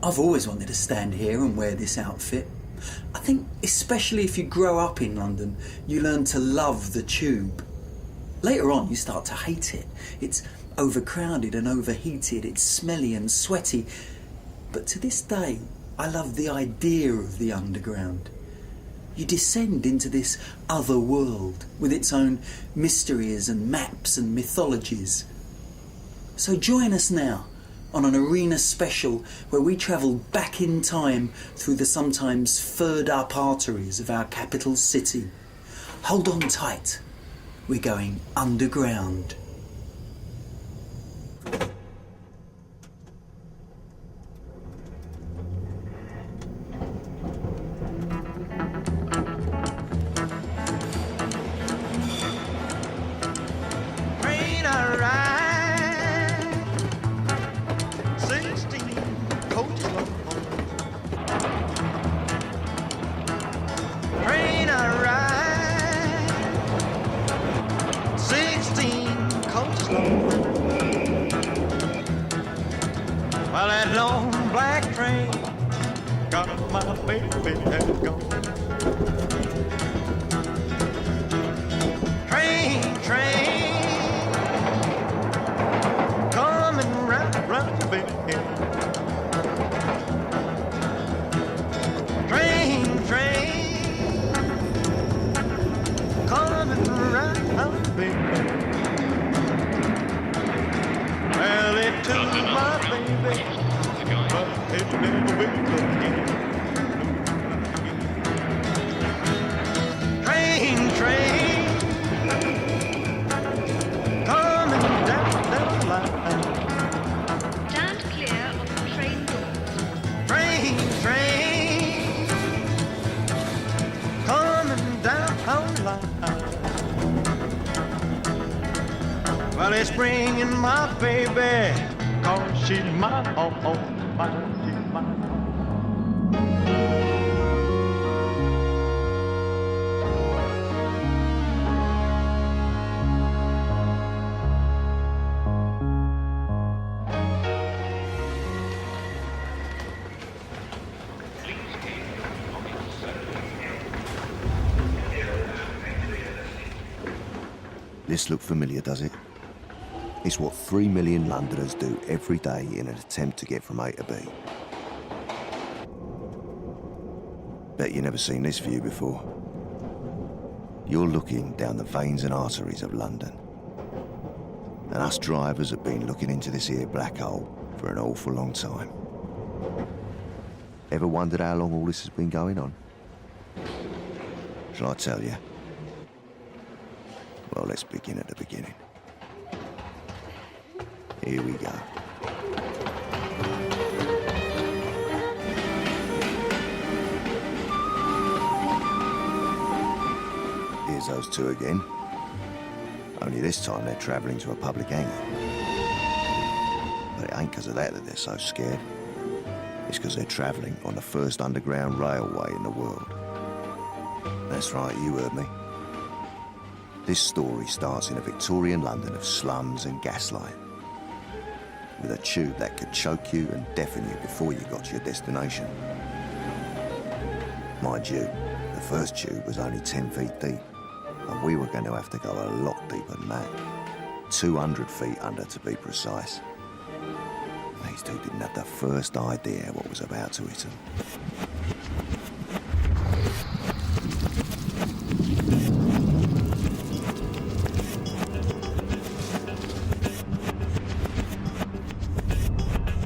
I've always wanted to stand here and wear this outfit. I think especially if you grow up in London, you learn to love the Tube. Later on, you start to hate it. It's overcrowded and overheated, it's smelly and sweaty. But to this day, I love the idea of the Underground. You descend into this other world with its own mysteries and maps and mythologies. So join us now on an arena special where we travel back in time through the sometimes furred up arteries of our capital city. Hold on tight. We're going underground. Well, that long black train got my baby had gone. Train, coming round, baby. Train, coming round, baby. Well, it took my baby, but it never will again. Train, coming down the line. Stand clear of the train doors. Train, coming down the line. Well, it's bringing my baby, 'cause she's my home, she's my home. This look familiar, does it? It's what 3 million Londoners do every day in an attempt to get from A to B. Bet you've never seen this view before. You're looking down the veins and arteries of London. And us drivers have been looking into this here black hole for an awful long time. Ever wondered how long all this has been going on? Shall I tell you? Well, let's begin at the beginning. Here we go. Here's those two again. Only this time they're travelling to a public hangar. But it ain't because of that they're so scared. It's because they're travelling on the first underground railway in the world. That's right, you heard me. This story starts in a Victorian London of slums and gaslight, with a tube that could choke you and deafen you before you got to your destination. Mind you, the first tube was only 10 feet deep, and we were going to have to go a lot deeper than that. 200 feet under, to be precise. These two didn't have the first idea what was about to hit them.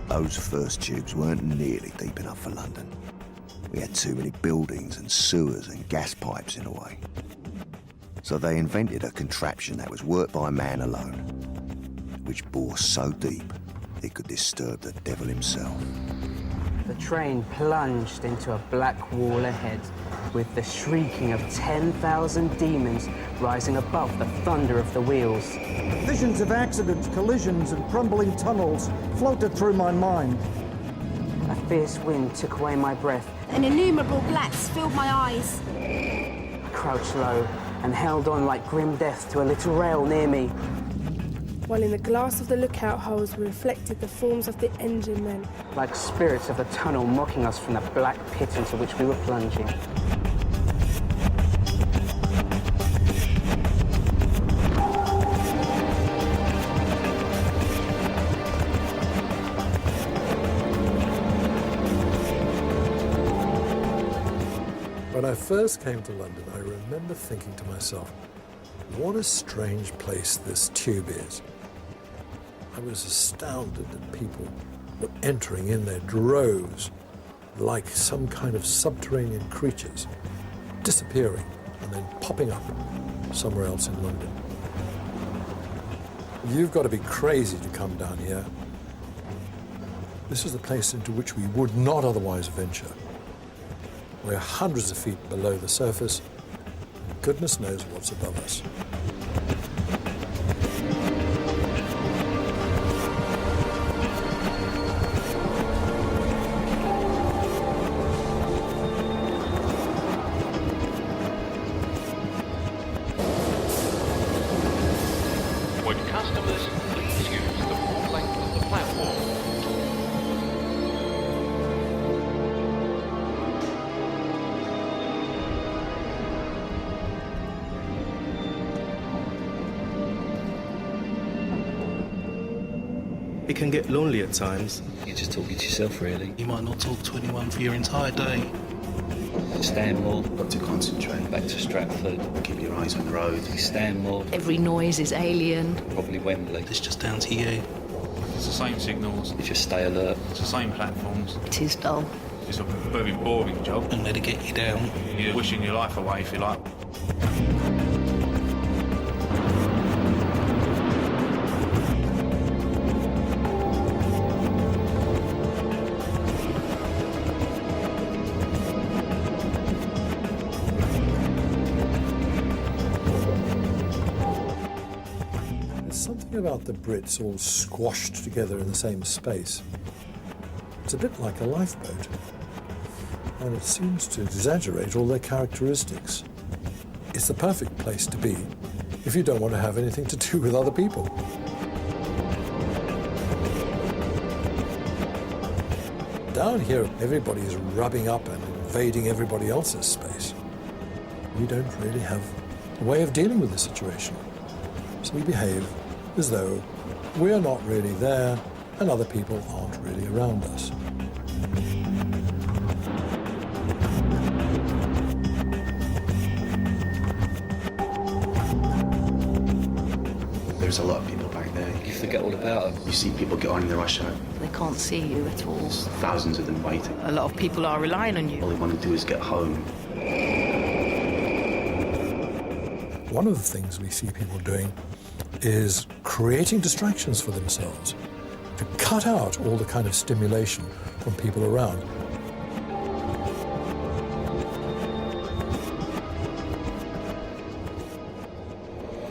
Those first tubes weren't nearly deep enough for London. We had too many buildings and sewers and gas pipes in the way. So they invented a contraption that was worked by man alone, which bore so deep it could disturb the devil himself. The train plunged into a black wall ahead, with the shrieking of 10,000 demons rising above the thunder of the wheels. Visions of accidents, collisions and crumbling tunnels floated through my mind. A fierce wind took away my breath. And innumerable blacks filled my eyes. I crouched low and held on like grim death to a little rail near me. while in the glass of the lookout holes were reflected the forms of the engine men. Like spirits of the tunnel mocking us from the black pit into which we were plunging. When I first came to London, I remember thinking to myself, what a strange place this tube is. I was astounded that people were entering in their droves like some kind of subterranean creatures, disappearing and then popping up somewhere else in London. You've got to be crazy to come down here. This is the place into which we would not otherwise venture. We're hundreds of feet below the surface, and goodness knows what's above us. Would customers please use the full length of the platform? It can get lonely at times. You're just talking to yourself, really. You might not talk to anyone for your entire day. Stanmore. Got to concentrate. Back to Stratford. Keep your eyes on the road. Stanmore. Every noise is alien. Probably Wembley. It's just down to you. It's the same signals. You just stay alert. It's the same platforms. It is dull. It's a very boring job. And let it get you down. You're wishing your life away, if you like. Something about the Brits all squashed together in the same space. It's a bit like a lifeboat, and it seems to exaggerate all their characteristics. It's the perfect place to be if you don't want to have anything to do with other people. Down here, everybody is rubbing up and invading everybody else's space. We don't really have a way of dealing with the situation, so we behave as though we're not really there and other people aren't really around us. There's a lot of people back there. You forget all about them. You see people get on in the rush hour. They can't see you at all. There's thousands of them waiting. A lot of people are relying on you. All they want to do is get home. One of the things we see people doing is creating distractions for themselves to cut out all the kind of stimulation from people around.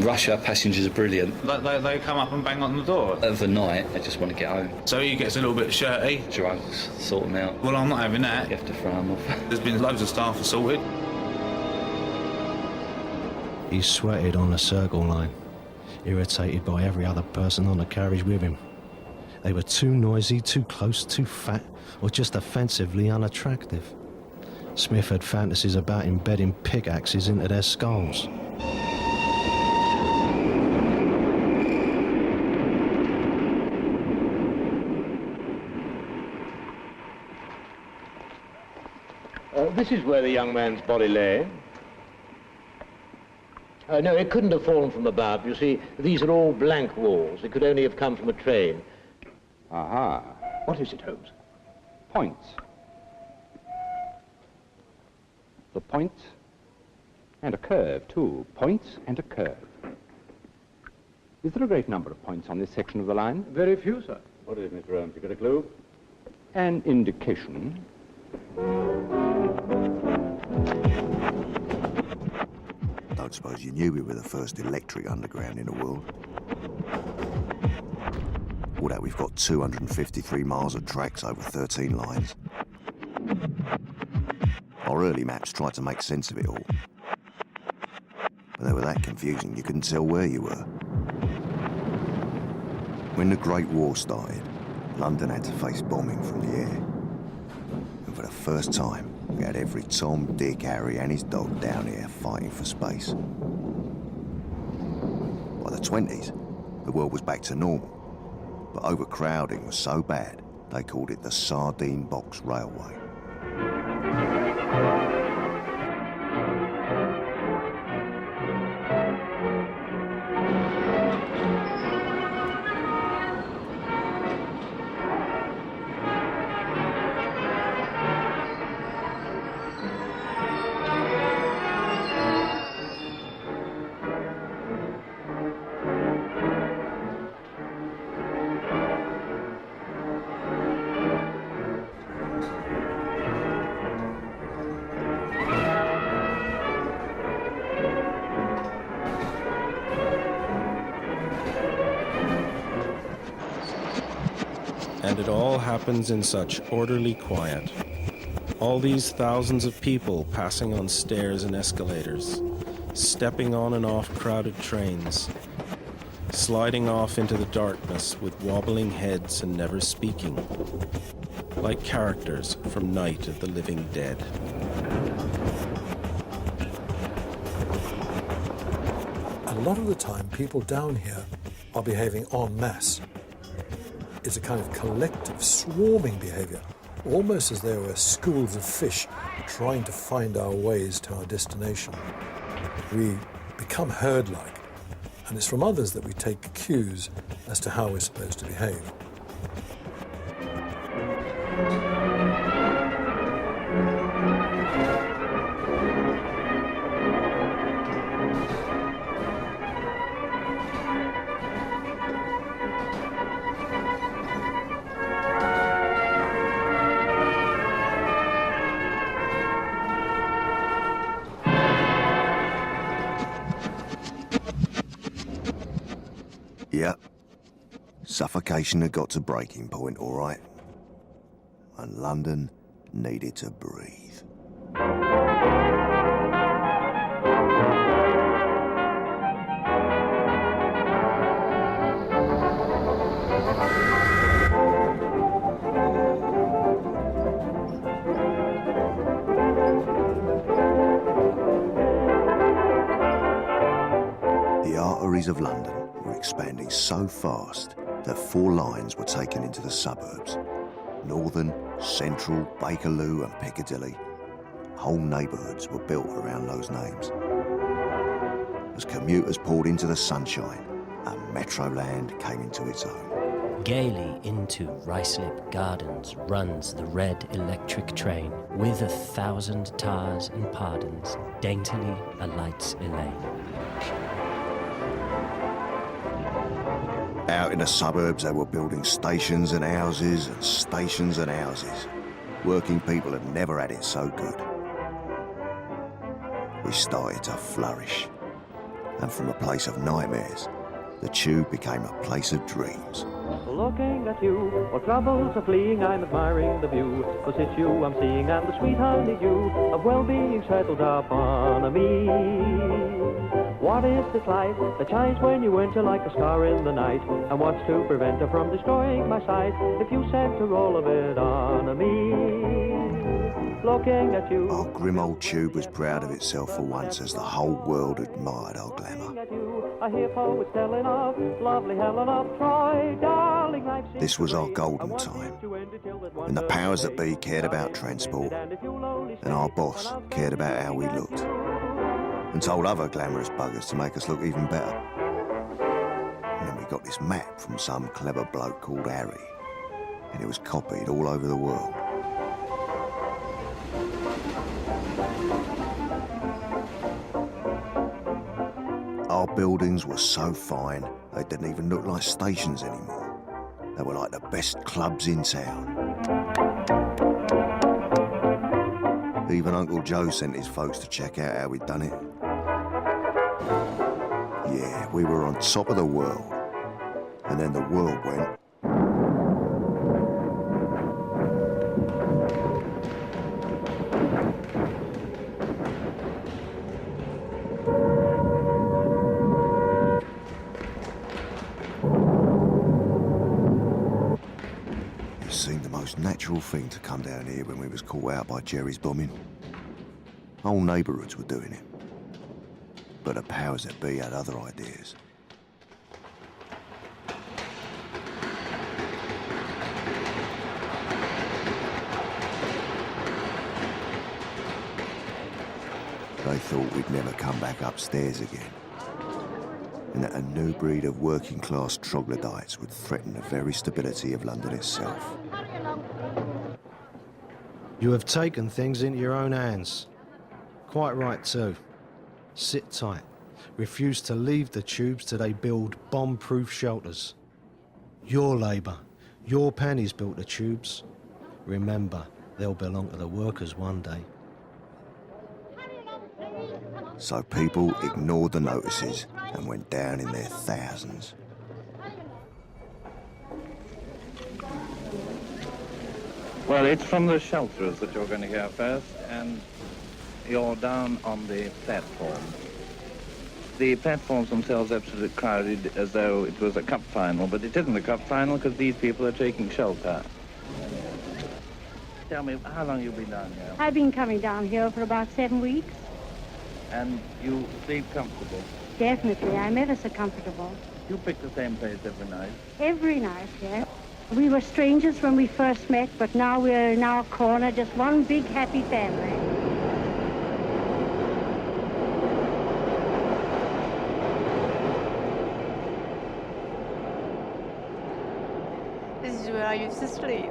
Rush hour passengers are brilliant. They come up and bang on the door? Overnight, they just want to get home. So he gets a little bit shirty? Drugs, sort them out. Well, I'm not having that. You have to throw them off. There's been loads of staff assaulted. He sweated on the circle line, irritated by every other person on the carriage with him. They were too noisy, too close, too fat, or just offensively unattractive. Smith had fantasies about embedding pickaxes into their skulls. This is where the young man's body lay. No, it couldn't have fallen from above. You see, these are all blank walls. It could only have come from a train. Aha. What is it, Holmes? Points. The point and a curve, too. Points and a curve. Is there a great number of points on this section of the line? Very few, sir. What is it, Mr. Holmes? You got a clue? An indication. Don't suppose you knew we were the first electric underground in the world. Although we've got 253 miles of tracks over 13 lines. Our early maps tried to make sense of it all. But they were that confusing you couldn't tell where you were. When the Great War started, London had to face bombing from the air. And for the first time, we had every Tom, Dick, Harry and his dog down here fighting for space. By the 20s, the world was back to normal. But overcrowding was so bad, they called it the Sardine Box Railway. And it all happens in such orderly quiet. All these thousands of people passing on stairs and escalators, stepping on and off crowded trains, sliding off into the darkness with wobbling heads and never speaking, like characters from Night of the Living Dead. A lot of the time, people down here are behaving en masse. It's a kind of collective, swarming behavior, almost as though we're schools of fish trying to find our ways to our destination. We become herd-like, and it's from others that we take cues as to how we're supposed to behave. Yep. Suffocation had got to breaking point, all right. And London needed to breathe. The arteries of London were expanding so fast that 4 lines were taken into the suburbs. Northern, Central, Bakerloo and Piccadilly. Whole neighbourhoods were built around those names. As commuters poured into the sunshine, and Metroland came into its own. Gaily into Ruislip Gardens runs the red electric train. With 1,000 tars and pardons, daintily alights Elaine. Out in the suburbs, they were building stations and houses and stations and houses. Working people had never had it so good. We started to flourish. And from a place of nightmares, the Tube became a place of dreams. Looking at you, while troubles are fleeing, I'm admiring the view. 'Cause it's you I'm seeing and the sweet honeydew of well-being settled upon me. What is this life that shines when you enter like a star in the night? And what's to prevent her from destroying my sight if you center all of it on me? Looking at you. Our grim old Tube was proud of itself for once as the whole world admired our glamour. I hear poets telling of lovely Helen of Troy, darling. This was our golden time, when the powers that be cared about transport, and our boss cared about how we looked, and told other glamorous buggers to make us look even better. And then we got this map from some clever bloke called Harry, and it was copied all over the world. Our buildings were so fine, they didn't even look like stations anymore. They were like the best clubs in town. Even Uncle Joe sent his folks to check out how we'd done it. Yeah, we were on top of the world. And then the world went... natural thing to come down here when we was caught out by Jerry's bombing. Whole neighbourhoods were doing it. But the powers that be had other ideas. They thought we'd never come back upstairs again. And that a new breed of working-class troglodytes would threaten the very stability of London itself. You have taken things into your own hands. Quite right, too. Sit tight. Refuse to leave the tubes till they build bomb-proof shelters. Your labour, your pennies built the tubes. Remember, they'll belong to the workers one day. So people ignored the notices and went down in their thousands. Well, it's from the shelters that you're going to hear first, and you're down on the platform. The platforms themselves are absolutely crowded as though it was a cup final, but it isn't a cup final because these people are taking shelter. Tell me, how long have you been down here? I've been coming down here for about 7 weeks. And you sleep comfortable? Definitely, I'm ever so comfortable. You pick the same place every night? Every night, yes. We were strangers when we first met, but now we're in our corner, just one big happy family. This is where I used to sleep.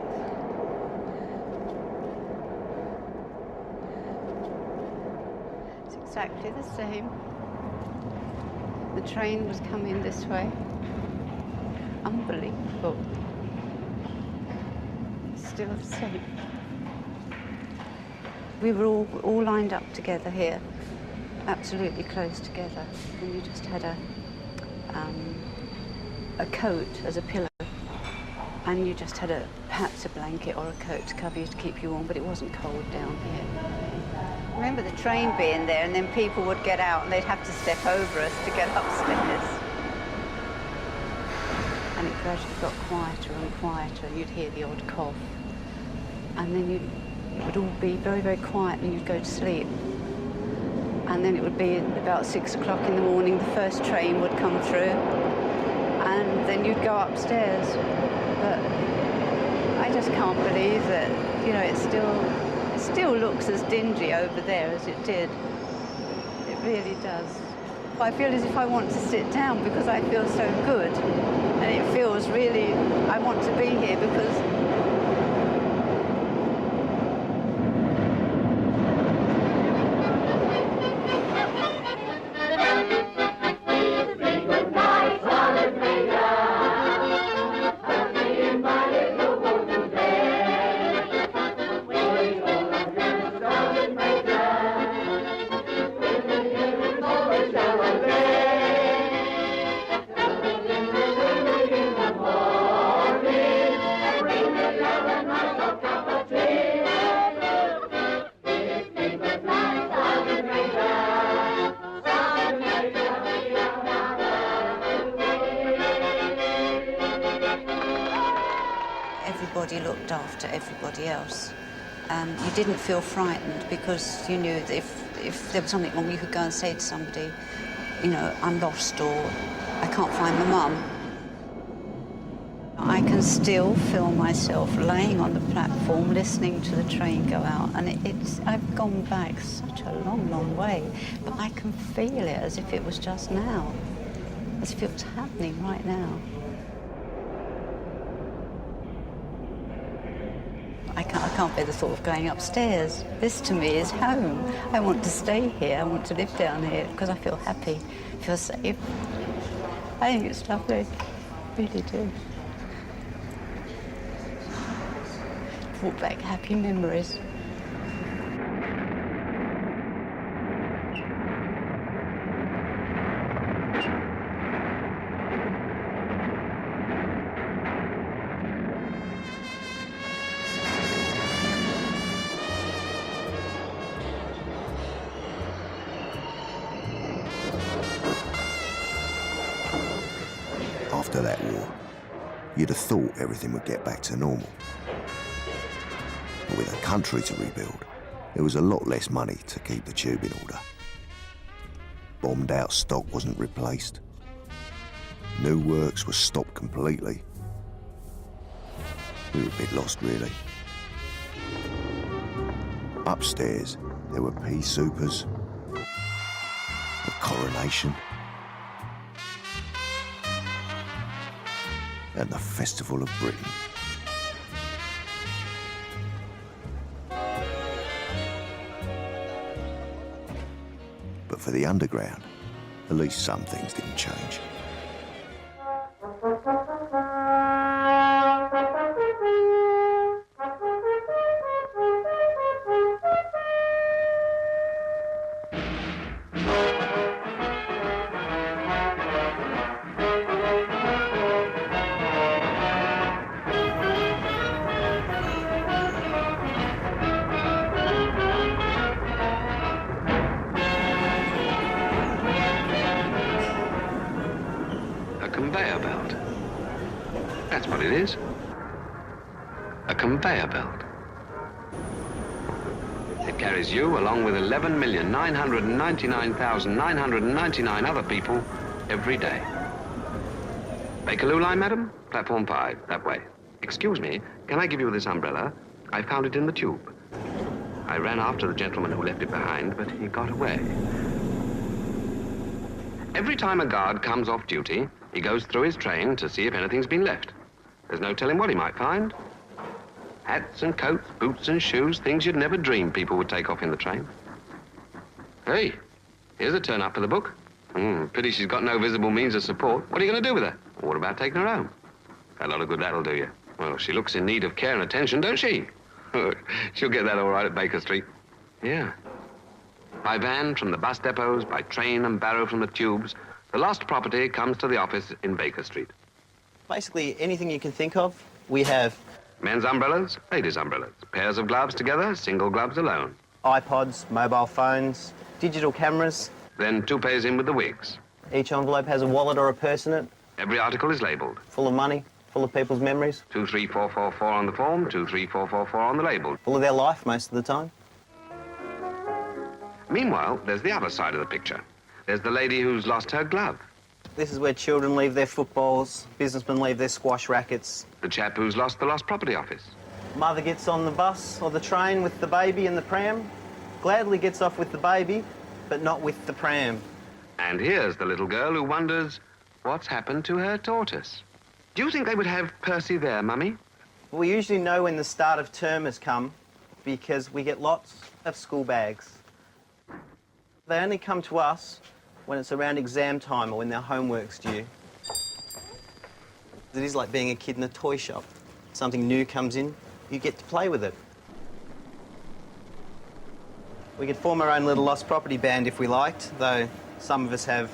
Exactly the same. The train was coming this way. Unbelievable. Still the same. We were all lined up together here, absolutely close together, and you just had a coat as a pillow, and you just had perhaps a blanket or a coat to cover you to keep you warm, but it wasn't cold down here. I remember the train being there, and then people would get out and they'd have to step over us to get upstairs. And it gradually got quieter and quieter, and you'd hear the odd cough. And then it would all be very, very quiet, and you'd go to sleep. And then it would be about 6 o'clock in the morning, the first train would come through, and then you'd go upstairs. But I just can't believe that, you know, it still looks as dingy over there as it did. It really does. I feel as if I want to sit down because I feel so good. And it feels really, I want to be here because looked after everybody else. You didn't feel frightened because you knew that if there was something wrong, you could go and say to somebody, you know, I'm lost or I can't find my mum. I can still feel myself laying on the platform listening to the train go out, and I've gone back such a long, long way, but I can feel it as if it was just now, as if it was happening right now. I can't bear the thought of going upstairs. This to me is home. I want to stay here. I want to live down here because I feel happy, feel safe. I think it's lovely. I really do. Brought back happy memories. After that war, you'd have thought everything would get back to normal. country to rebuild, there was a lot less money to keep the tube in order. Bombed out stock wasn't replaced. New works were stopped completely. We were a bit lost, really. Upstairs, there were pea soupers, the coronation, and the Festival of Britain. But for the underground, at least some things didn't change. Conveyor belt. That's what it is. A conveyor belt. It carries you along with 11,999,999 other people every day. Bakerloo line, madam? Platform 5, that way. Excuse me, can I give you this umbrella? I found it in the tube. I ran after the gentleman who left it behind, but he got away. Every time a guard comes off duty, he goes through his train to see if anything's been left. There's no telling what he might find. Hats and coats, boots and shoes, things you'd never dream people would take off in the train. Hey, here's a turn up for the book. Pity she's got no visible means of support. What are you going to do with her? What about taking her home? A lot of good that'll do you. Well, she looks in need of care and attention, don't she? She'll get that all right at Baker Street. Yeah. By van from the bus depots, by train and barrow from the tubes, the lost property comes to the office in Baker Street. Basically, anything you can think of, we have. Men's umbrellas, ladies' umbrellas. Pairs of gloves together, single gloves alone. iPods, mobile phones, digital cameras. Then two pairs in with the wigs. Each envelope has a wallet or a purse in it. Every article is labelled. Full of money, full of people's memories. 23444 on the form, 23444 on the label. Full of their life most of the time. Meanwhile, there's the other side of the picture. There's the lady who's lost her glove. This is where children leave their footballs, businessmen leave their squash rackets. The chap who's lost the lost property office. Mother gets on the bus or the train with the baby in the pram, gladly gets off with the baby, but not with the pram. And here's the little girl who wonders what's happened to her tortoise. Do you think they would have Percy there, Mummy? We usually know when the start of term has come because we get lots of school bags. They only come to us when it's around exam time or when their homework's due. It is like being a kid in a toy shop. Something new comes in, you get to play with it. We could form our own little lost property band if we liked, though some of us have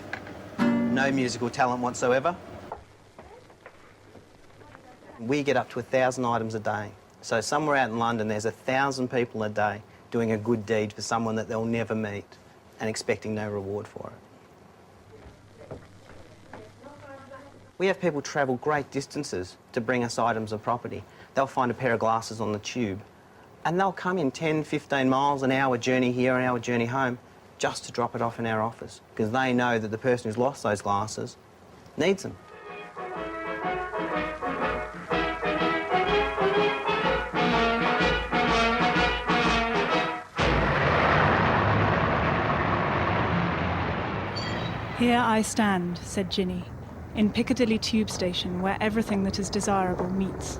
no musical talent whatsoever. We get up to 1,000 items a day. So somewhere out in London, there's 1,000 people a day doing a good deed for someone that they'll never meet and expecting no reward for it. We have people travel great distances to bring us items of property. They'll find a pair of glasses on the tube and they'll come in 10, 15 miles, an hour journey here, an hour journey home, just to drop it off in our office because they know that the person who's lost those glasses needs them. Here I stand, said Ginny, in Piccadilly Tube Station where everything that is desirable meets.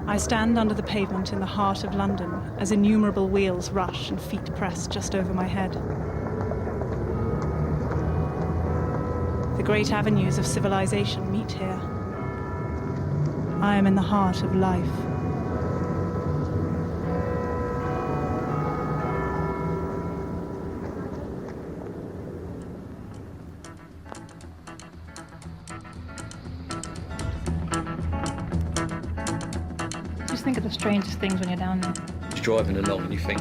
I stand under the pavement in the heart of London as innumerable wheels rush and feet press just over my head. The great avenues of civilization meet here. I am in the heart of life. Just think of the strangest things when you're down there. You're driving along and you think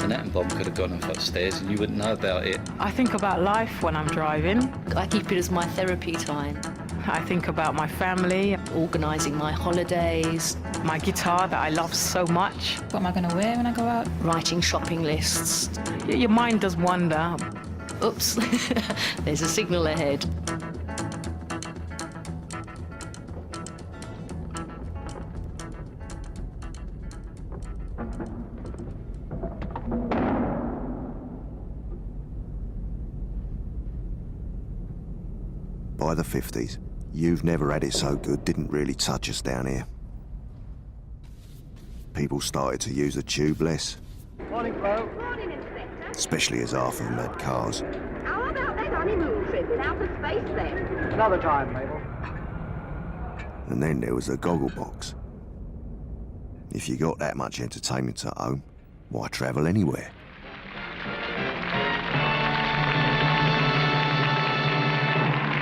an atom bomb could have gone off upstairs and you wouldn't know about it. I think about life when I'm driving. I keep it as my therapy time. I think about my family. Organising my holidays, my guitar that I love so much. What am I going to wear when I go out? Writing shopping lists. Your mind does wander. Oops, there's a signal ahead. By the 50s, You've Never Had It So Good didn't really touch us down here. People started to use the tube less, Morning, Flo. Morning, Inspector. especially as half of them had cars. How about that honeymoon trip in outer space then? Another time, Mabel. And then there was the goggle box. If you got that much entertainment at home, why travel anywhere?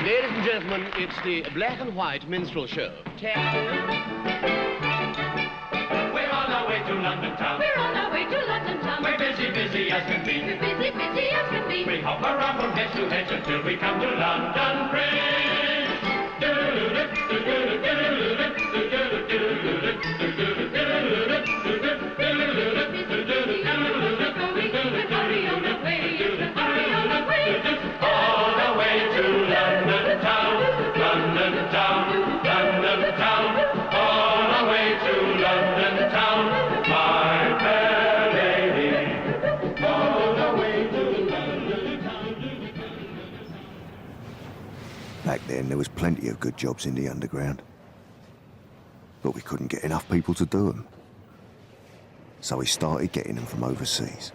Ladies and gentlemen, it's the black and white minstrel show. We're on our way to London town. We're on our way to London town. We're busy, busy as can be. We're busy, busy as can be. We hop around from head to head until we come to London Bridge. All the way to London town, London town, London town. All the way to London town, my fair lady. All the way to London town. Back then, there was plenty of good jobs in the underground. But we couldn't get enough people to do them. So we started getting them from overseas.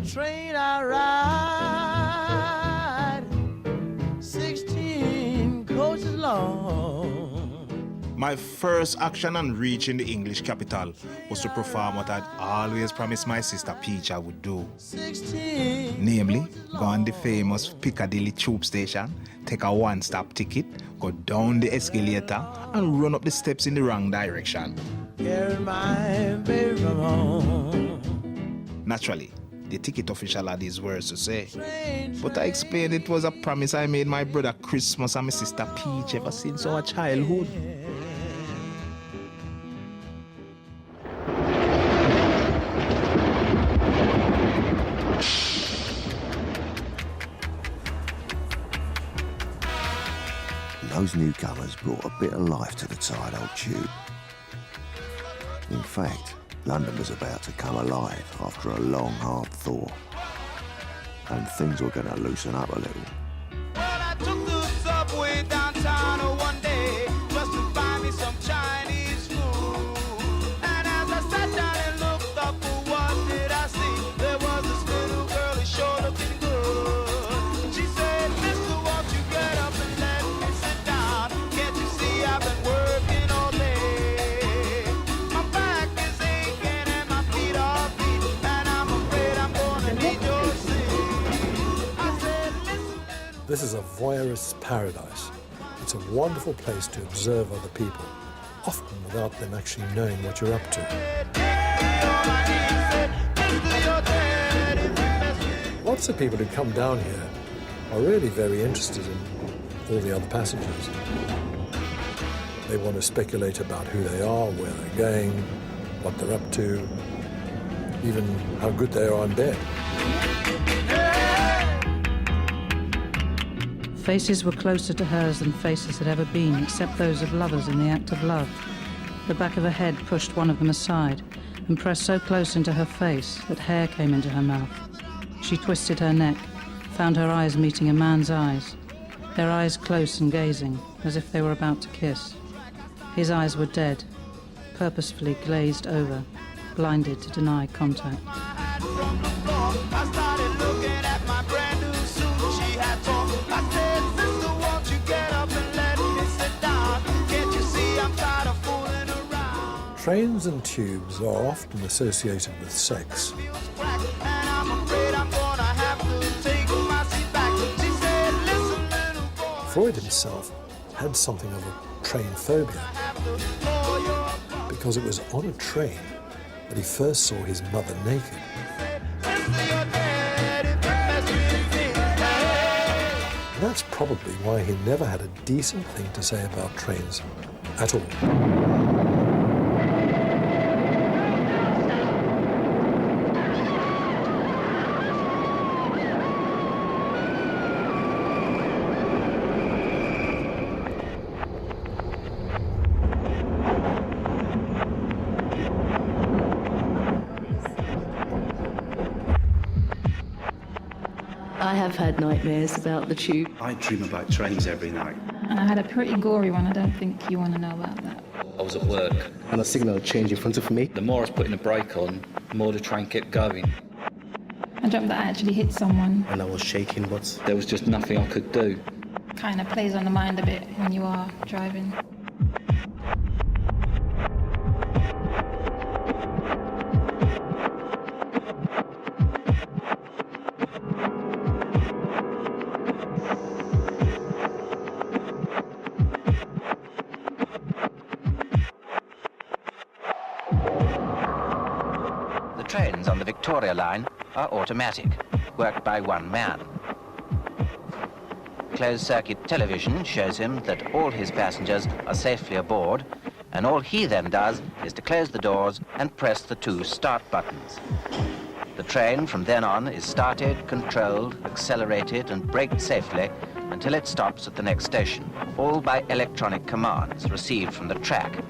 Train I ride, 16 coaches long. My first action on reaching the English capital was to perform what I'd always promised my sister Peach I would do. 16. Namely, go on the famous Piccadilly tube station, take a one-stop ticket, go down the escalator, and run up the steps in the wrong direction. Carry my baby from home. Naturally, the ticket official had his words to say. But I explained it was a promise I made my brother Christmas and my sister Peach ever since our childhood. Those newcomers brought a bit of life to the tired old tube. In fact, London was about to come alive after a long, hard thaw. And things were going to loosen up a little. I took the subway downtown one day just to find me some Chinese food. And as I sat down and looked up, what did I see? There was this little girl who sure looking good. She said, "Mister, won't you get up and let me sit down? Can't you see I've been working all day? My back is aching and my feet are beat, and I'm afraid I'm gonna need your seat." I said, "Listen." This is a voyeurist's paradise. It's a wonderful place to observe other people, often without them actually knowing what you're up to. Lots of people who come down here are really very interested in all the other passengers. They want to speculate about who they are, where they're going, what they're up to, even how good they are in bed. Faces were closer to hers than faces had ever been, except those of lovers in the act of love. The back of her head pushed one of them aside and pressed so close into her face that hair came into her mouth. She twisted her neck, found her eyes meeting a man's eyes, their eyes close and gazing, as if they were about to kiss. His eyes were dead, purposefully glazed over, blinded to deny contact. I started looking at my brand new suit she had on. I said, "Sister, won't you get up and let me sit down? Can't you see I'm tired of fooling around?" Trains and tubes are often associated with sex. And I'm afraid I'm gonna have to take my seat back. She said, "Listen, little boy." Freud himself had something of a train phobia because it was on a train that he first saw his mother naked. That's probably why he never had a decent thing to say about trains at all. I have had nightmares about the tube. I dream about trains every night. And I had a pretty gory one. I don't think you want to know about that. I was at work and a signal changed in front of me. The more I was putting the brake on, the more the train kept going. I dreamt that I actually hit someone. And I was shaking, but there was just nothing I could do. Kind of plays on the mind a bit when you are driving. The trains on the Victoria line are automatic, worked by one man. Closed-circuit television shows him that all his passengers are safely aboard, and all he then does is to close the doors and press the two start buttons. The train from then on is started, controlled, accelerated and braked safely until it stops at the next station, all by electronic commands received from the track.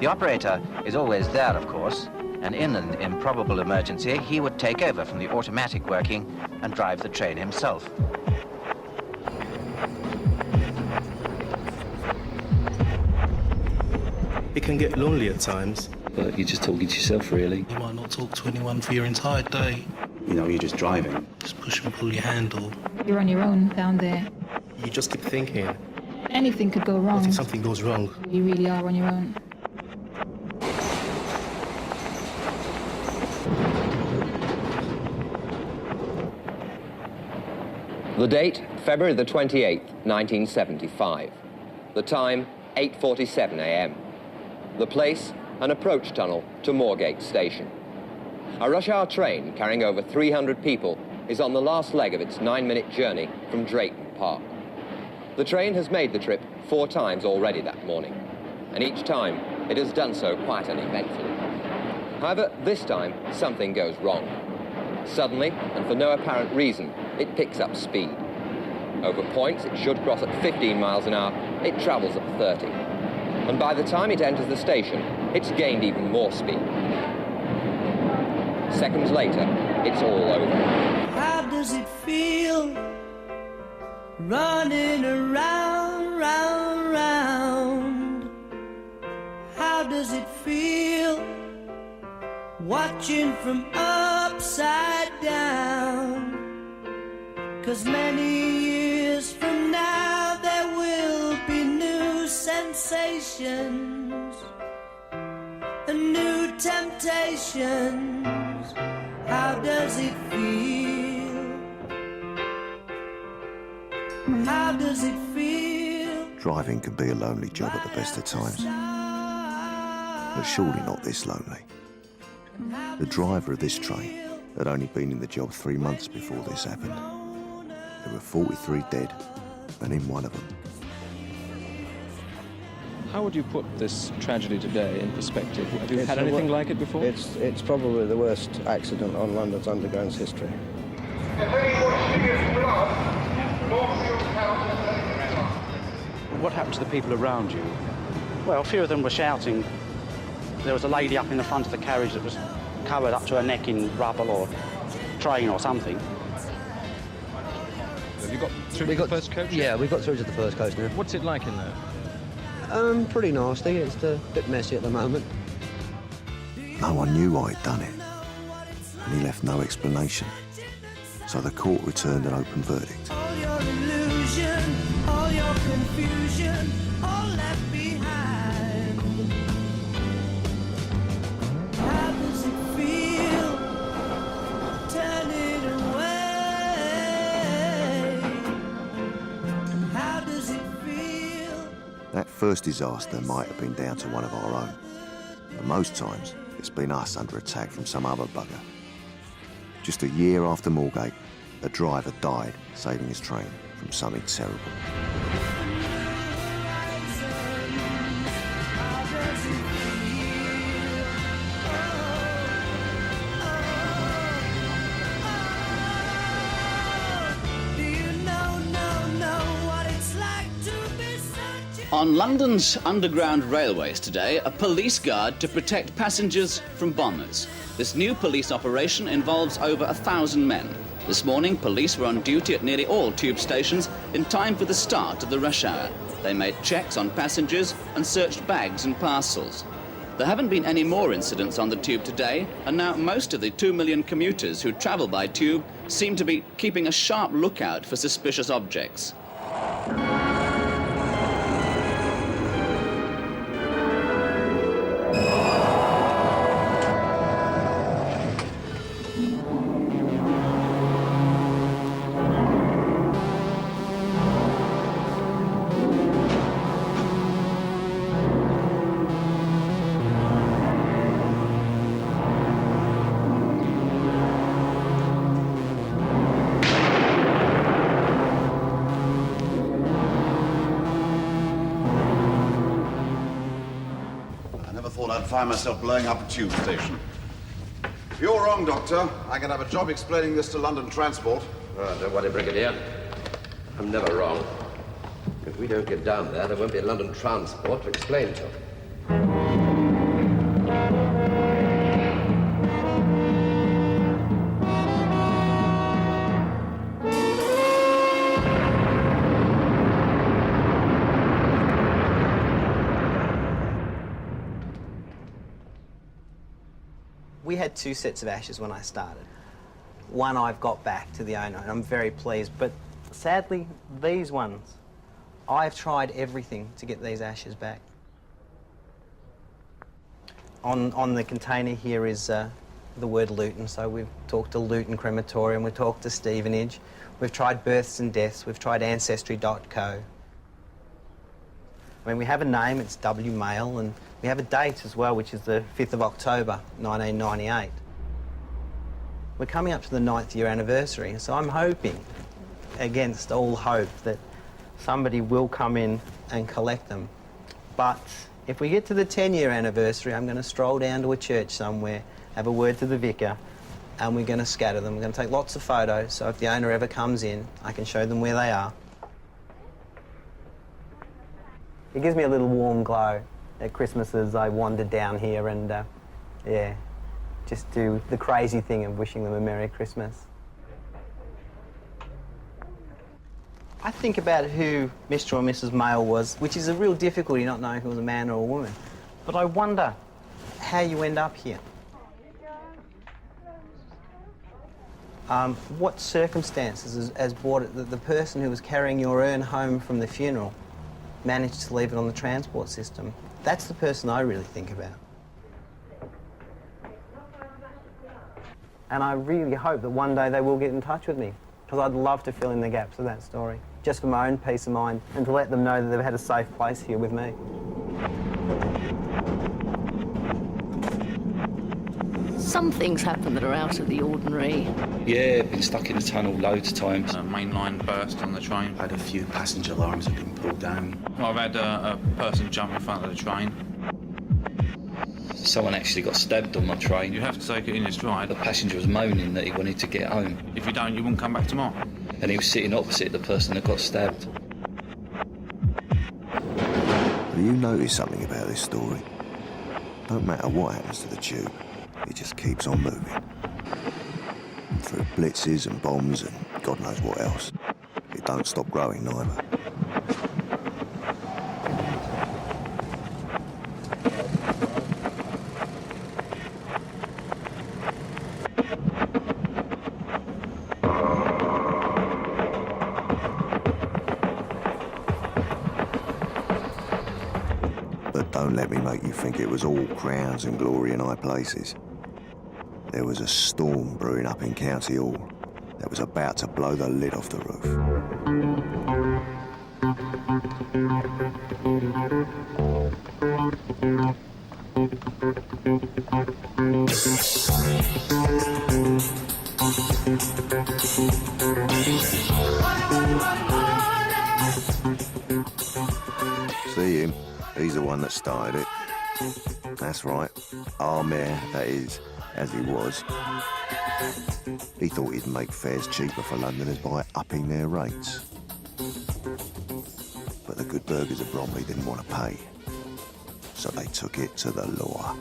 The operator is always there, of course, and in an improbable emergency, he would take over from the automatic working and drive the train himself. It can get lonely at times. But you're just talking to yourself, really. You might not talk to anyone for your entire day. You know, you're just driving. Just push and pull your handle. You're on your own down there. You just keep thinking, Anything could go wrong. what if something goes wrong? You really are on your own. The date, February the 28th, 1975. The time, 8:47 a.m. The place, an approach tunnel to Moorgate Station. A rush-hour train carrying over 300 people is on the last leg of its 9-minute journey from Drayton Park. The train has made the trip 4 times already that morning, and each time it has done so quite uneventfully. However, this time something goes wrong. Suddenly, and for no apparent reason, it picks up speed. Over points it should cross at 15 miles an hour, it travels at 30. And by the time it enters the station, it's gained even more speed. Seconds later, it's all over. How does it feel running around, round, round? How does it feel watching from upside down? 'Cause many years from now there will be new sensations and new temptations. How does it feel? How does it feel? Driving can be a lonely job at the best of times, but surely not this lonely. The driver of this train had only been in the job 3 months before this happened. There were 43 dead, and in one of them. How would you put this tragedy today in perspective? Have you had anything like it before? It's probably the worst accident on London's Underground's history. What happened to the people around you? Well, a few of them were shouting. There was a lady up in the front of the carriage that was covered up to her neck in rubble or train or something. Have you got through to the first coach? Yeah, we got through to the first coach now. What's it like in there? Pretty nasty. It's a bit messy at the moment. No one knew why he'd done it, and he left no explanation. So the court returned an open verdict. All your illusion, all your confusion, all left behind. How does it feel turning away? How does it feel? That first disaster might have been down to one of our own, but most times it's been us under attack from some other bugger. Just a year after Moorgate, a driver died saving his train from something terrible. On London's underground railways today, a police guard to protect passengers from bombers. This new police operation involves over 1,000 men. This morning, police were on duty at nearly all tube stations in time for the start of the rush hour. They made checks on passengers and searched bags and parcels. There haven't been any more incidents on the tube today, and now most of the 2 million commuters who travel by tube seem to be keeping a sharp lookout for suspicious objects. I'd find myself blowing up a tube station. You're wrong, Doctor. I can have a job explaining this to London Transport. Oh, don't worry, Brigadier. I'm never wrong. If we don't get down there won't be London Transport to explain to. We had 2 sets of ashes when I started. One I've got back to the owner, and I'm very pleased, but sadly, these ones, I've tried everything to get these ashes back. On the container here is the word Luton, so we've talked to Luton Crematorium, we've talked to Stevenage, we've tried births and deaths, we've tried Ancestry.co. I mean, we have a name, it's W. Mail, and we have a date as well, which is the 5th of October, 1998. We're coming up to the 9th year anniversary, so I'm hoping, against all hope, that somebody will come in and collect them. But if we get to the 10-year anniversary, I'm going to stroll down to a church somewhere, have a word to the vicar, and we're going to scatter them. We're going to take lots of photos, so if the owner ever comes in, I can show them where they are. It gives me a little warm glow. At Christmases, I wander down here and, yeah, just do the crazy thing of wishing them a Merry Christmas. I think about who Mr. or Mrs. Mail was, which is a real difficulty, not knowing who was a man or a woman. But I wonder how you end up here. What circumstances has brought it that the person who was carrying your urn home from the funeral managed to leave it on the transport system? That's the person I really think about. And I really hope that one day they will get in touch with me, because I'd love to fill in the gaps of that story, just for my own peace of mind, and to let them know that they've had a safe place here with me. Some things happen that are out of the ordinary. Yeah, been stuck in the tunnel loads of times. A main line burst on the train. Had a few passenger alarms have been pulled down. Well, I've had a person jump in front of the train. Someone actually got stabbed on my train. You have to take it in your stride. The passenger was moaning that he wanted to get home. If you don't, you won't come back tomorrow. And he was sitting opposite the person that got stabbed. Do you notice something about this story? Don't matter what happens to the tube, it just keeps on moving. Through blitzes and bombs and God knows what else. It don't stop growing neither. But don't let me make you think it was all crowns and glory in high places. There was a storm brewing up in County Hall that was about to blow the lid off the roof. See him? He's the one that started it. That's right. Our mayor, that is, as he was. He thought he'd make fares cheaper for Londoners by upping their rates. But the good burghers of Bromley didn't want to pay. So they took it to the law.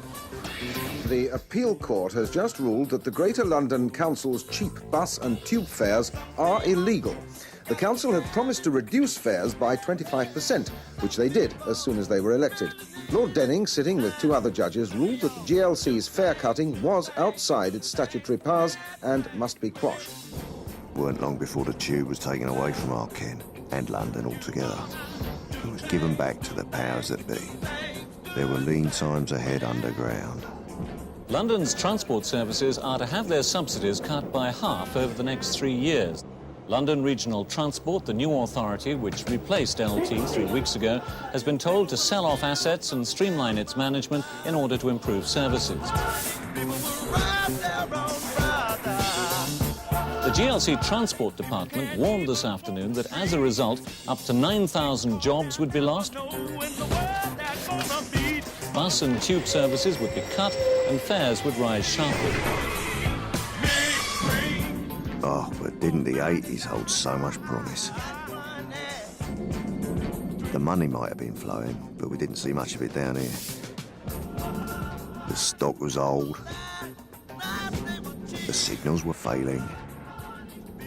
The appeal court has just ruled that the Greater London Council's cheap bus and tube fares are illegal. The council had promised to reduce fares by 25%, which they did as soon as they were elected. Lord Denning, sitting with two other judges, ruled that the GLC's fare cutting was outside its statutory powers and must be quashed. Weren't long before the tube was taken away from our ken, and London altogether. It was given back to the powers that be. There were lean times ahead underground. London's transport services are to have their subsidies cut by half over the next 3 years. London Regional Transport, the new authority which replaced LT 3 weeks ago, has been told to sell off assets and streamline its management in order to improve services. The GLC Transport Department warned this afternoon that as a result, up to 9,000 jobs would be lost. Bus and tube services would be cut and fares would rise sharply. Oh, but didn't the 80s hold so much promise? The money might have been flowing, but we didn't see much of it down here. The stock was old. The signals were failing.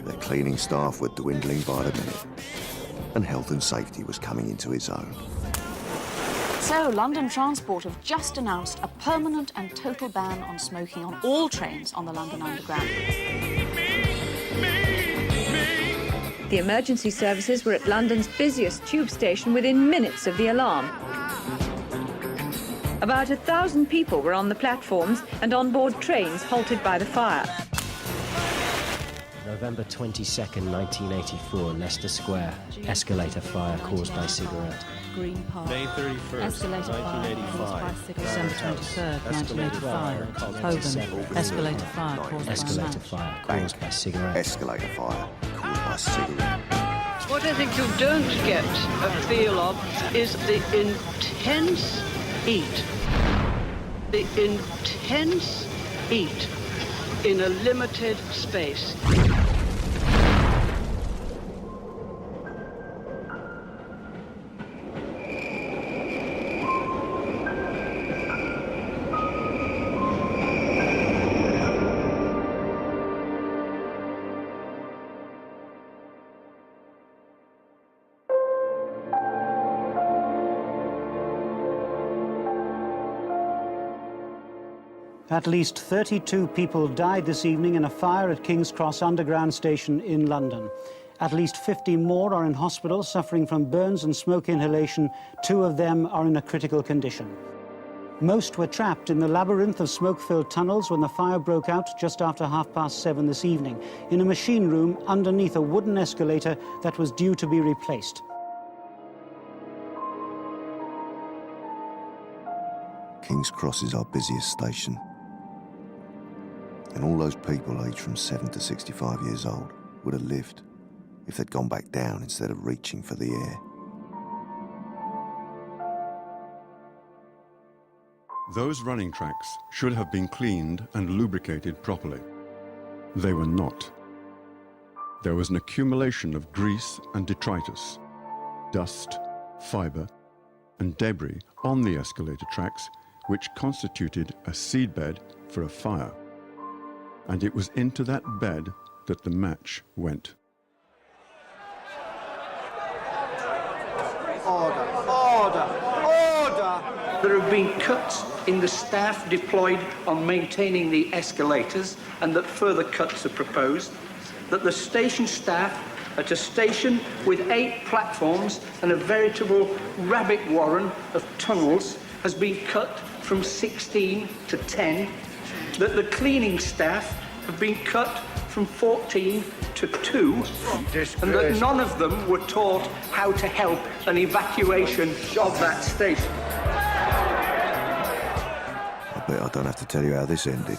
The cleaning staff were dwindling by the minute. And health and safety was coming into its own. So, London Transport have just announced a permanent and total ban on smoking on all trains on the London Underground. The emergency services were at London's busiest tube station within minutes of the alarm. About 1,000 people were on the platforms and on board trains halted by the fire. November 22nd, 1984, Leicester Square. Escalator fire caused by cigarette. Green Park. May 31st, Escalator 1985. December 23rd, 1985. Holborn. Escalator fire caused Escalator by fire caused by cigarette. Escalator fire caused by cigarette. What I think you don't get a feel of is the intense heat. The intense heat in a limited space. At least 32 people died this evening in a fire at King's Cross Underground Station in London. At least 50 more are in hospital suffering from burns and smoke inhalation. 2 of them are in a critical condition. Most were trapped in the labyrinth of smoke-filled tunnels when the fire broke out just after 7:30 this evening, in a machine room underneath a wooden escalator that was due to be replaced. King's Cross is our busiest station. And all those people aged from 7 to 65 years old would have lived if they'd gone back down instead of reaching for the air. Those running tracks should have been cleaned and lubricated properly. They were not. There was an accumulation of grease and detritus, dust, fibre, and debris on the escalator tracks, which constituted a seedbed for a fire. And it was into that bed that the match went. Order, order, order! There have been cuts in the staff deployed on maintaining the escalators, and that further cuts are proposed. That the station staff at a station with 8 platforms and a veritable rabbit warren of tunnels has been cut from 16 to 10. That the cleaning staff have been cut from 14 to 2, and that none of them were taught how to help an evacuation of that station. I bet I don't have to tell you how this ended.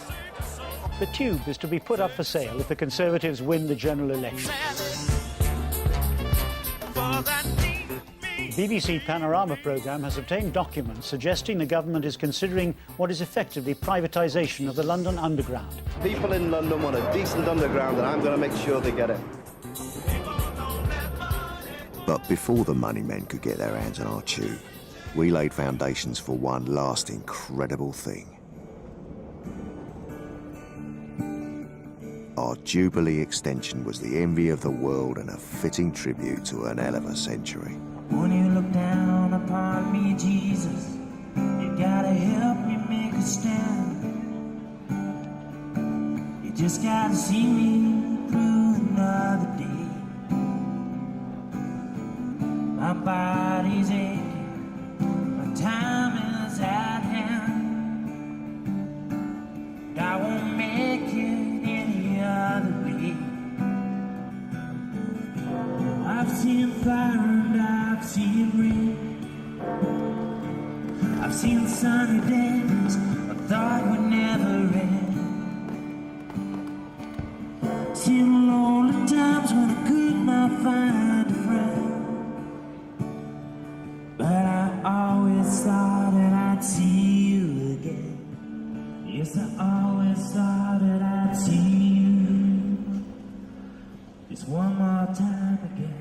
The tube is to be put up for sale if the Conservatives win the general election. BBC Panorama programme has obtained documents suggesting the government is considering what is effectively privatisation of the London Underground. People in London want a decent underground, and I'm going to make sure they get it. But before the money men could get their hands on our tube, we laid foundations for one last incredible thing. Our Jubilee extension was the envy of the world and a fitting tribute to an hell of a century. When you look down upon me, Jesus, you gotta help me make a stand. You just gotta see me through another day. My body's aching, my time is at hand. I won't make it any other way. I've seen fire and I've seen rain. I've seen sunny days I thought would never end. Seen lonely times when I could not find a friend. But I always thought that I'd see you again. Yes, I always thought that I'd see you just one more time again.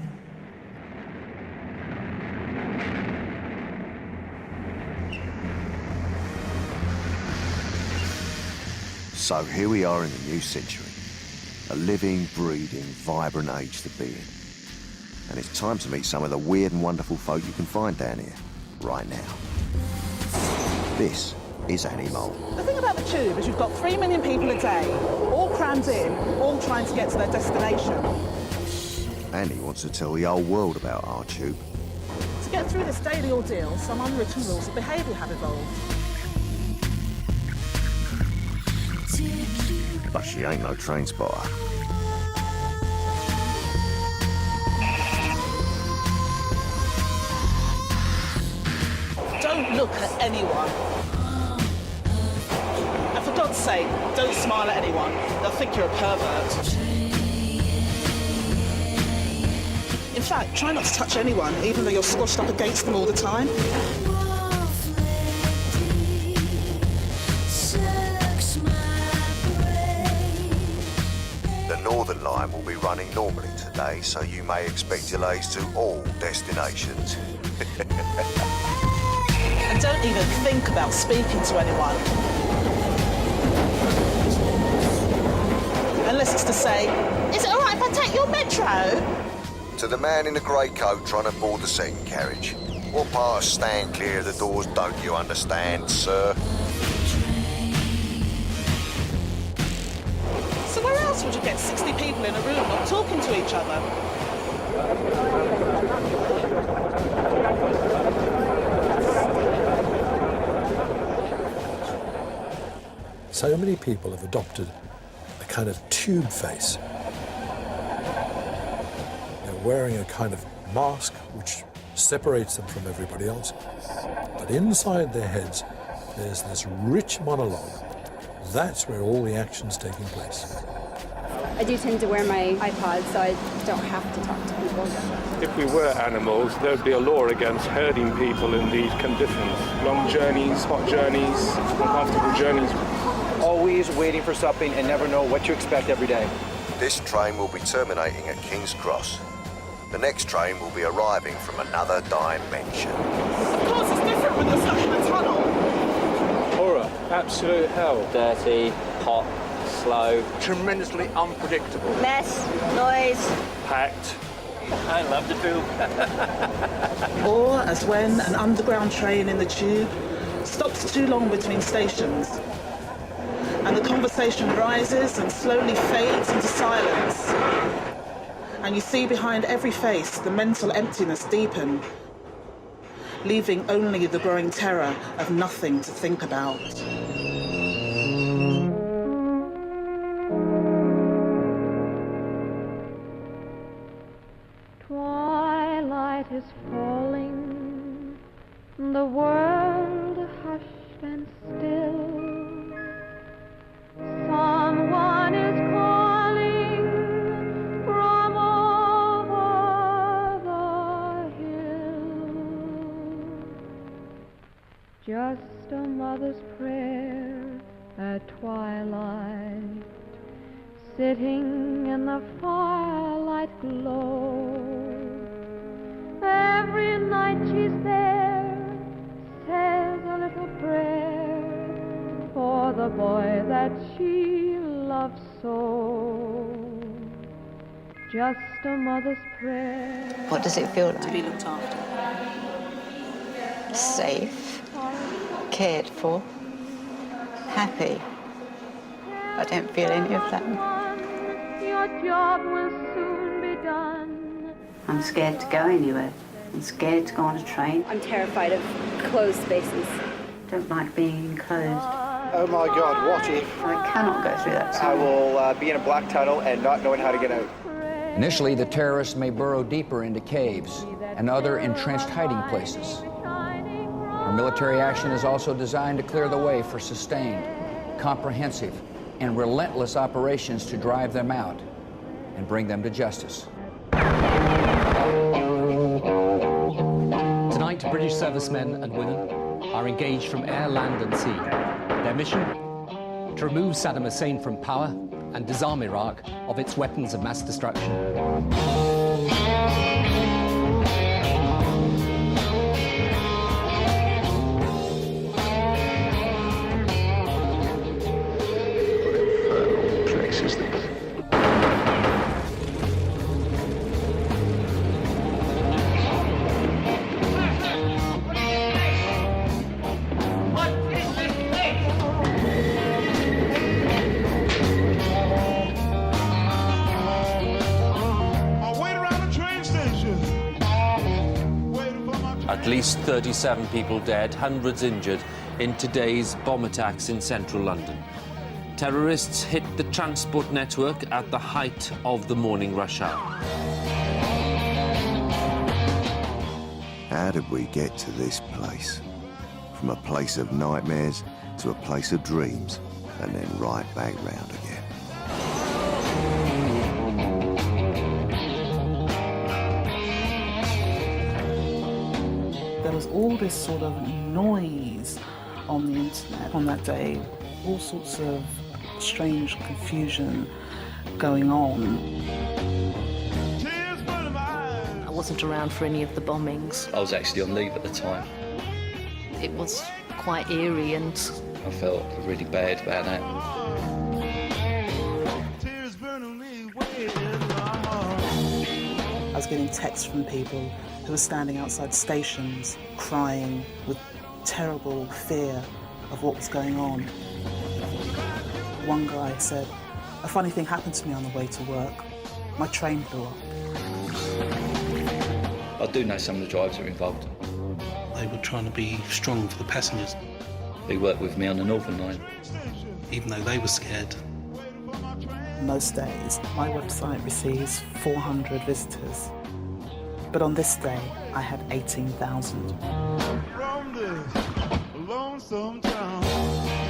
So here we are in the new century, a living, breathing, vibrant age to be in. And it's time to meet some of the weird and wonderful folk you can find down here, right now. This is Annie Mole. The thing about the tube is you've got 3 million people a day, all crammed in, all trying to get to their destination. Annie wants to tell the whole world about our tube. To get through this daily ordeal, some unwritten rules of behaviour have evolved. But she ain't no train spotter. Don't look at anyone. And for God's sake, don't smile at anyone. They'll think you're a pervert. In fact, try not to touch anyone, even though you're squashed up against them all the time. The Northern Line will be running normally today, so you may expect delays to all destinations. And don't even think about speaking to anyone. Unless it's to say, is it all right if I take your metro? To the man in the grey coat trying to board the second carriage. What part of stand clear of the doors don't you understand, sir? So where else would you get 60 people in a room not talking to each other? So many people have adopted a kind of tube face. They're wearing a kind of mask which separates them from everybody else. But inside their heads, there's this rich monologue. That's where all the action's taking place. I do tend to wear my iPod so I don't have to talk to people. If we were animals, there would be a law against herding people in these conditions. Long journeys, hot journeys, uncomfortable journeys. Always waiting for something and never know what to expect every day. This train will be terminating at King's Cross. The next train will be arriving from another dimension. Of course, it's different when you're stuck in a tunnel. Horror, absolute hell. Dirty, hot, slow. Tremendously unpredictable. Mess, noise. Packed. I love the tube. Or as when an underground train in the tube stops too long between stations and the conversation rises and slowly fades into silence. And you see behind every face the mental emptiness deepen, leaving only the growing terror of nothing to think about. Twilight is falling, the world hushed and still. Someone is calling from over the hill. Just a mother's prayer at twilight, sitting in the firelight glow. Every night she's there, says a little prayer for the boy that she loves so. Just a mother's prayer. What does it feel like? To be looked after. Safe, cared for, happy. I don't feel any of that. Your job will soon be done. I'm scared to go anywhere. I'm scared to go on a train. I'm terrified of closed spaces. Don't like being enclosed. Oh my God, what if? I cannot go through that I tunnel. will be in a black tunnel and not knowing how to get out. Initially, the terrorists may burrow deeper into caves and other entrenched hiding places. Our military action is also designed to clear the way for sustained, comprehensive, and relentless operations to drive them out and bring them to justice. Tonight, British servicemen and women are engaged from air, land and sea. Their mission? To remove Saddam Hussein from power and disarm Iraq of its weapons of mass destruction. At least 37 people dead, hundreds injured in today's bomb attacks in central London. Terrorists hit the transport network at the height of the morning rush hour. How did we get to this place? From a place of nightmares to a place of dreams, and then right back round again. There was all this sort of noise on the internet on that day, all sorts of strange confusion going on. I wasn't around for any of the bombings. I was actually on leave at the time. It was quite eerie and I felt really bad about that. I was getting texts from people who were standing outside stations crying with terrible fear of what was going on. One guy said, "A funny thing happened to me on the way to work. My train blew up." I do know some of the drivers are involved. They were trying to be strong for the passengers. They worked with me on the Northern Line. Even though they were scared. Most days, my website receives 400 visitors. But on this day, I had 18,000.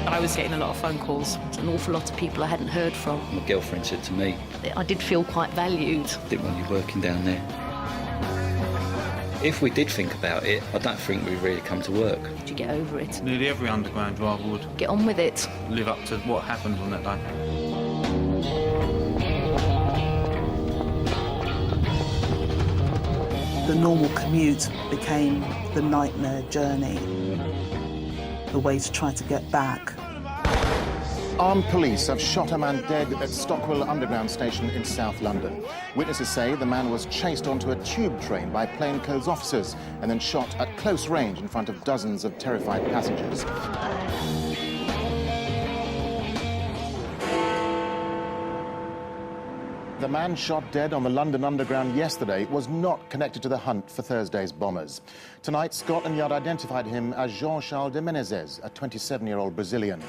I was getting a lot of phone calls. An awful lot of people I hadn't heard from. My girlfriend said to me, I did feel quite valued. didn't want you working down there. If we did think about it, I don't think we'd really come to work. Did you get over it? Nearly every underground driver would Get on with it. live up to what happened on that day. The normal commute became the nightmare journey, the way to try to get back. Armed police have shot a man dead at Stockwell Underground Station in South London. Witnesses say the man was chased onto a tube train by plainclothes officers and then shot at close range in front of dozens of terrified passengers. The man shot dead on the London Underground yesterday was not connected to the hunt for Thursday's bombers. Tonight, Scotland Yard identified him as Jean-Charles de Menezes, a 27-year-old Brazilian.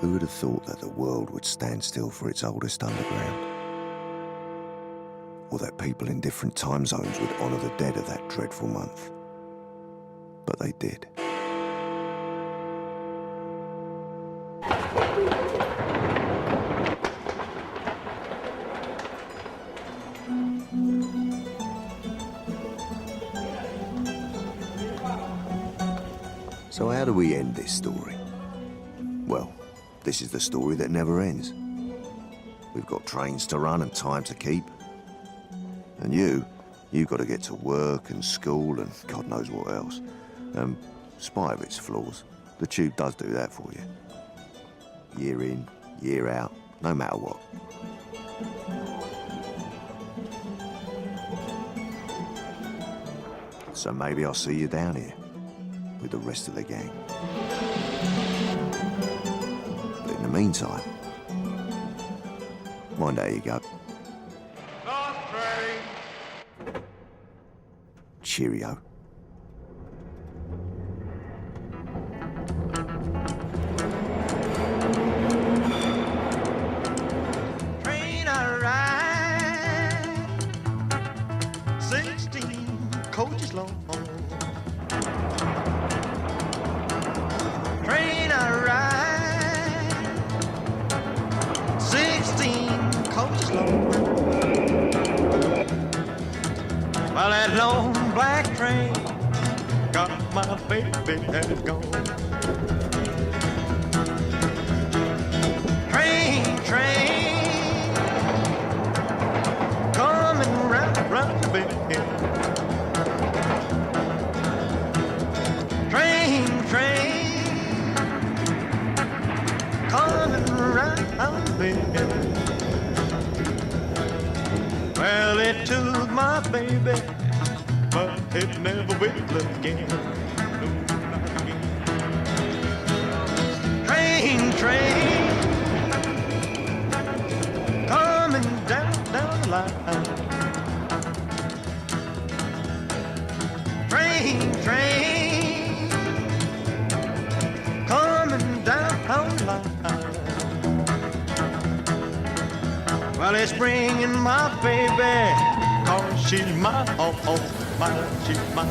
Who would have thought that the world would stand still for its oldest underground? Or that people in different time zones would honour the dead of that dreadful month? But they did. So how do we end this story? Well, this is the story that never ends. We've got trains to run and time to keep. And you've got to get to work and school and God knows what else. Spite of its flaws, the tube does do that for you. Year in, year out, no matter what. So maybe I'll see you down here with the rest of the gang. But in the meantime, mind how you go. Cheerio. Train I ride, 16 coaches long. Train I ride, 16 coaches long. Well, that long black train got my baby had gone. Train, coming round the bend. Train, coming round the bend. Well, it took my baby, but it never will again. No, not again. Train, coming down the line. Train, coming down the line. Well, it's bringing my baby, 'cause she's my she's my